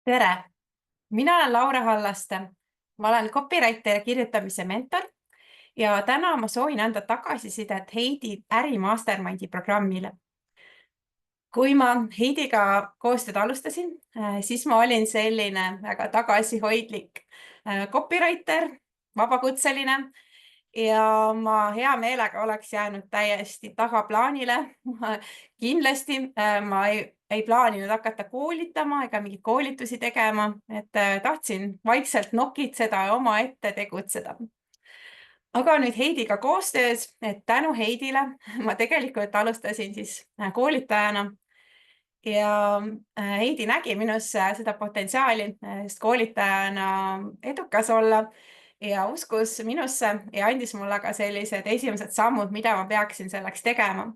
Tere! Mina olen Laura Hallaste. Ma olen copywriter ja kirjutamise mentor ja täna ma soovin anda tagasisidet Heidi ärimastermindi programmile. Kui ma Heidiga koostööd alustasin, siis ma olin selline väga tagasihoidlik copywriter, vabakutseline ja ma hea meelega oleks jäänud täiesti tagaplaanile. Kindlasti ma ei plaaninud hakata koolitama ega mingeid koolitusi tegema, et tahtsin vaikselt nokitseda ja omaette tegutseda. Aga nüüd Heidiga koostöös, et tänu Heidile ma tegelikult alustasin siis koolitajana ja Heidi nägi minus seda potentsiaali, sest koolitajana edukas olla ja uskus minusse ja andis mulle ka sellised esimesed sammud, mida ma peaksin selleks tegema.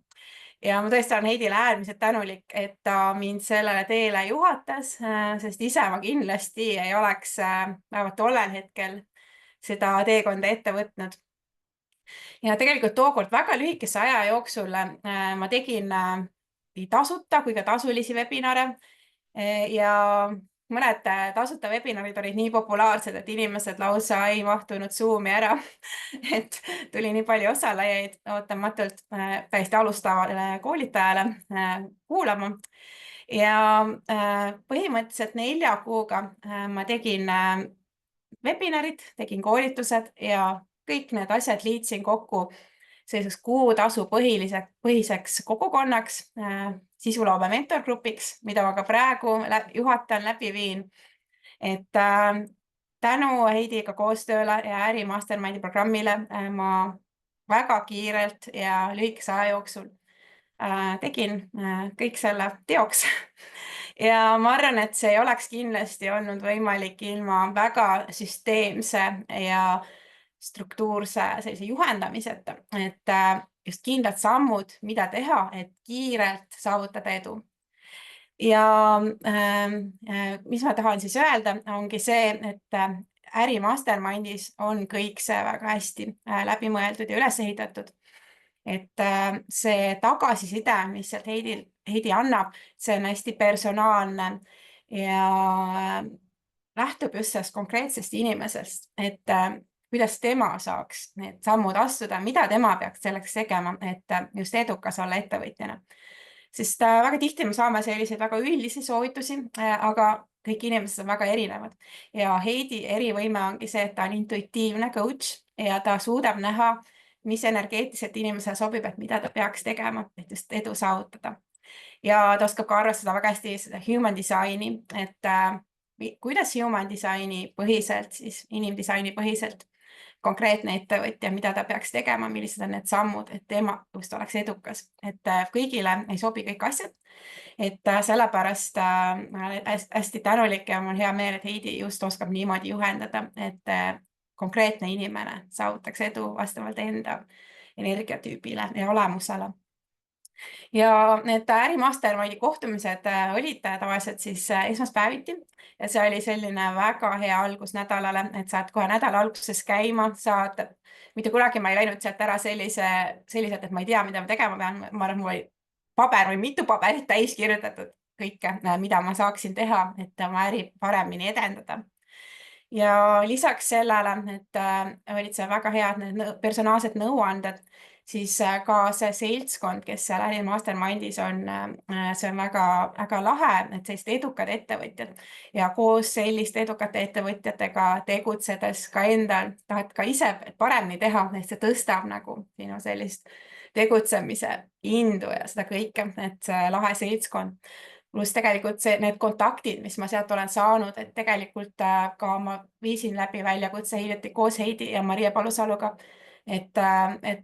Ja ma tõesti olen Heidile äärmiselt tänulik, et ta mind sellele teele juhatas, sest ise ma kindlasti ei oleks vähemalt tollel hetkel seda teekonda ette võtnud. Ja tegelikult tookord väga lühikese aja jooksul ma tegin nii tasuta kui ka tasulisi webinare ja mõned tasuta webinarid olid nii populaarsed, et inimesed lausa ei mahtunud Zoomi ära. Et tuli nii palju osalejaid ootamatult täiesti alustavale koolitajale kuulama. Ja põhimõtteliselt 4 kuuga ma tegin webinarid, tegin koolitused ja kõik need asjad liitsin kokku selliseks kuutasu põhiseks kogukonnaks, sisuloome mentorgrupiks, mida ma ka praegu juhatan, läbi viin. Et tänu Heidiga koostööle ja ärimastermindi programmile ma väga kiirelt ja lühikese aja jooksul tegin kõik selle teoks. Ja ma arvan, et see ei oleks kindlasti olnud võimalik ilma väga süsteemse ja struktuurse sellise juhendamiseta, et just kindlad sammud, mida teha, et kiirelt saavutada edu. Ja mis ma tahan siis öelda, ongi see, et ärimastermindis on kõik see väga hästi läbimõeldud ja üles ehitatud. Et see tagasiside, mis sealt Heidi annab, see on hästi personaalne ja lähtub just sellest konkreetsest inimesest, et kuidas tema saaks need sammud astuda, mida tema peaks selleks tegema, et just edukas olla ettevõtjana. Sest väga tihti me saame selliseid väga üldisi soovitusi, aga kõik inimesed on väga erinevad. Ja Heidi erivõime ongi see, et ta on intuitiivne coach ja ta suudab näha, mis energeetiliselt inimesele sobib, et mida ta peaks tegema, et just edu saavutada. Ja ta oskab ka arvestada väga hästi seda human designi, et kuidas human designi põhiselt, siis inimdisaini põhiselt konkreetne ettevõtja, mida ta peaks tegema, millised on need sammud, et tema just oleks edukas. Et kõigile ei sobi kõik asjad, et sellepärast hästi tänulik ja mul on hea meel, et Heidi just oskab niimoodi juhendada, et konkreetne inimene saavutaks edu vastavalt enda energiatüübile ja olemusele. Ja need ärimastermindi kohtumised olid tavaliselt siis esmaspäeviti ja see oli selline väga hea algus nädalale, et saad kohe nädala alguses käima, saad, mitte kunagi ma ei läinud sealt ära selliselt, et ma ei tea, mida ma tegema pean, ma arvan, mul oli paber või mitu paberit täis kirjutatud kõike, mida ma saaksin teha, et oma äri paremini edendada. Ja lisaks sellele, et olid seal väga head need personaalsed nõuanded, siis ka see seltskond, kes seal ärimastermindis on, see on väga lahe, et sellised edukad ettevõtjad ja koos selliste edukate ettevõtjatega tegutsedes ka endal tahad ka ise paremini teha, et see tõstab nagu sinu sellist tegutsemise indu ja seda kõike, et see lahe seltskond. Pluss tegelikult need kontaktid, mis ma sealt olen saanud, et tegelikult ka ma viisin läbi väljakutse hiljuti koos Heidi ja Maria Palusaluga, et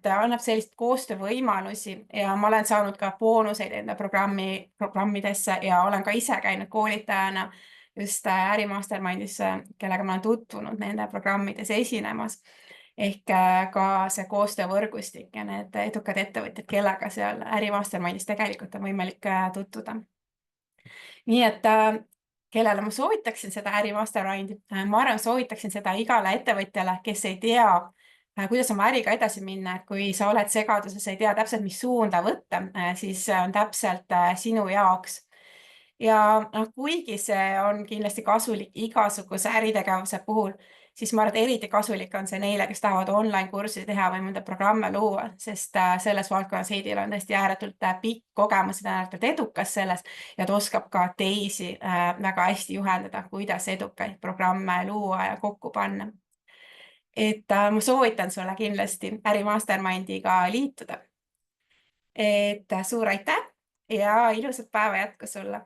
annab sellist koostöövõimalusi ja ma olen saanud ka boonuseid enda programmidesse ja olen ka ise käinud koolitajana just ärimastermindis, kellega ma olen tutvunud nende programmides esinemas. Ehk ka see koostöövõrgustik ja need edukad ettevõtjad, kellega seal ärimastermindis tegelikult on võimalik tutvuda. Nii et kellele ma soovitaksin seda ärimastermindi, ma arvan, soovitaksin seda igale ettevõtjale, kes ei tea, kuidas oma äriga edasi minna, et kui sa oled segaduses, ei tea täpselt, mis suunda võtta, siis on täpselt sinu jaoks. Ja kuigi see on kindlasti kasulik igasuguse äritegevuse puhul, siis ma arvan, et eriti kasulik on see neile, kes tahavad online kursusi teha või mõnda programme luua, sest selles valdkonnas Heidil on tõesti ääretult pikk kogemus ja ääretult edukas selles ja ta oskab ka teisi väga hästi juhendada, kuidas edukaid programme luua ja kokku panna. Et ma soovitan sulle kindlasti Äri Mastermindiga liituda. Et suur aitäh ja ilusat päeva jätku sulle!